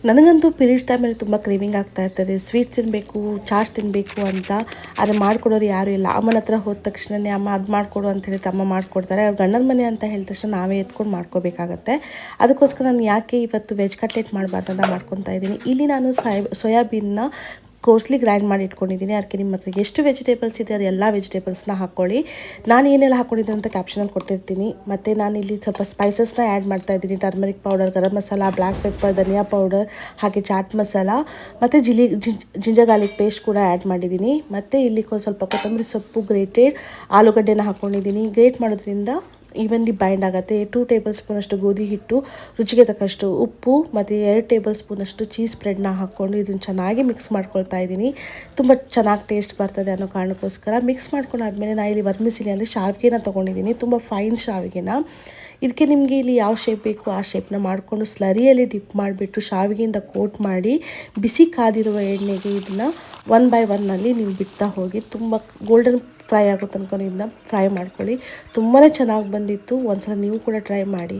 ನನಗಂತೂ ಪೀರಿಯಡ್ಸ್ ಟೈಮಲ್ಲಿ ತುಂಬ ಕ್ರೇವಿಂಗ್ ಆಗ್ತಾ ಇರ್ತದೆ, ಸ್ವೀಟ್ಸ್ ತಿನ್ನಬೇಕು, ಚಾಟ್ಸ್ ತಿನ್ನಬೇಕು ಅಂತ. ಆದರೆ ಮಾಡಿಕೊಡೋರು ಯಾರೂ ಇಲ್ಲ. ಅಮ್ಮನ ಹತ್ರ ಹೋದ ತಕ್ಷಣವೇ ಅಮ್ಮ ಅದು ಮಾಡಿಕೊಡು ಅಂತ ಹೇಳಿ ಅಮ್ಮ ಮಾಡಿಕೊಡ್ತಾರೆ. ಅವ್ರು ಗಂಡನ ಮನೆ ಅಂತ ಹೇಳಿದ ತಕ್ಷಣ ನಾವೇ ಎತ್ಕೊಂಡು ಮಾಡ್ಕೋಬೇಕಾಗತ್ತೆ. ಅದಕ್ಕೋಸ್ಕರ ನಾನು ಯಾಕೆ ಇವತ್ತು ವೆಜ್ ಕಟ್ಲೆಟ್ ಮಾಡಬಾರ್ದು ಅಂತ ಮಾಡ್ಕೊತಾ ಇದ್ದೀನಿ. ಇಲ್ಲಿ ನಾನು ಸೋಯಾಬೀನ್ನ ಕೋರ್ಸ್ಲಿ ಗ್ರೈಂಡ್ ಮಾಡಿ ಇಟ್ಕೊಂಡಿದ್ದೀನಿ. ಅದಕ್ಕೆ ನಿಮ್ಮ ಹತ್ರ ಎಷ್ಟು ವೆಜಿಟೇಬಲ್ಸ್ ಇದೆ ಅದೆಲ್ಲ ವೆಜಿಟೇಬಲ್ಸ್ನ ಹಾಕ್ಕೊಳ್ಳಿ. ನಾನು ಏನೆಲ್ಲ ಹಾಕ್ಕೊಂಡಿದ್ದೀನಿ ಅಂತ ಕ್ಯಾಪ್ಷನಲ್ಲಿ ಕೊಟ್ಟಿರ್ತೀನಿ. ಮತ್ತು ನಾನಿಲ್ಲಿ ಸ್ವಲ್ಪ ಸ್ಪೈಸಸ್ನ ಆ್ಯಡ್ ಮಾಡ್ತಾ ಇದ್ದೀನಿ. Turmeric powder, garam masala, black pepper, ಧನಿಯಾ ಪೌಡರ್, ಹಾಗೆ ಚಾಟ್ ಮಸಾಲ ಮತ್ತು ಜಿಂಜರ್ ಗಾರ್ಲಿಕ್ ಪೇಸ್ಟ್ ಕೂಡ ಆ್ಯಡ್ ಮಾಡಿದ್ದೀನಿ. ಮತ್ತು ಇಲ್ಲಿ ಸ್ವಲ್ಪ ಕೊತ್ತಂಬರಿ ಸೊಪ್ಪು, ಗ್ರೇಟೆಡ್ ಆಲೂಗಡ್ಡೆನ ಹಾಕ್ಕೊಂಡಿದ್ದೀನಿ. ಗ್ರೇಟ್ ಮಾಡೋದ್ರಿಂದ ಈವನ್ಲಿ ಬೈಂಡ್ ಆಗುತ್ತೆ. 2 ಟೇಬಲ್ ಸ್ಪೂನಷ್ಟು ಗೋಧಿ ಹಿಟ್ಟು, ರುಚಿಗೆ ತಕ್ಕಷ್ಟು ಉಪ್ಪು ಮತ್ತು 2 ಟೇಬಲ್ ಸ್ಪೂನಷ್ಟು ಚೀಸ್ ಸ್ಪ್ರೆಡ್ನ ಹಾಕ್ಕೊಂಡು ಇದನ್ನು ಚೆನ್ನಾಗಿ ಮಿಕ್ಸ್ ಮಾಡ್ಕೊಳ್ತಾ ಇದ್ದೀನಿ. ತುಂಬ ಚೆನ್ನಾಗಿ ಟೇಸ್ಟ್ ಬರ್ತದೆ ಅನ್ನೋ ಕಾರಣಕ್ಕೋಸ್ಕರ ಮಿಕ್ಸ್ ಮಾಡ್ಕೊಂಡಾದ್ಮೇಲೆ ನಾನು ಇಲ್ಲಿ ವರ್ಮಿಸಿಲಿ ಅಂದರೆ ಶಾವಿಗೆನ ತೊಗೊಂಡಿದ್ದೀನಿ, ತುಂಬ ಫೈನ್ ಶಾವಿಗೆನ. ಇದಕ್ಕೆ ನಿಮಗೆ ಇಲ್ಲಿ ಯಾವ ಶೇಪ್ ಬೇಕು ಆ ಶೇಪ್ನ ಮಾಡಿಕೊಂಡು ಸ್ಲರಿಯಲ್ಲಿ ಡಿಪ್ ಮಾಡಿಬಿಟ್ಟು ಶಾವಿಗೆಯಿಂದ ಕೋಟ್ ಮಾಡಿ ಬಿಸಿ ಕಾದಿರುವ ಎಣ್ಣೆಗೆ ಇದನ್ನು 1 by 1 ನೀವು ಬಿಡ್ತಾ ಹೋಗಿ ತುಂಬ ಗೋಲ್ಡನ್ ಫ್ರೈ ಆಗೋ ತನಕ ಇದನ್ನ ಫ್ರೈ ಮಾಡ್ಕೊಳ್ಳಿ. ತುಂಬಾ ಚೆನ್ನಾಗಿ ಬಂದಿತ್ತು. ಒಂದ್ಸಲ ನೀವು ಕೂಡ ಟ್ರೈ ಮಾಡಿ.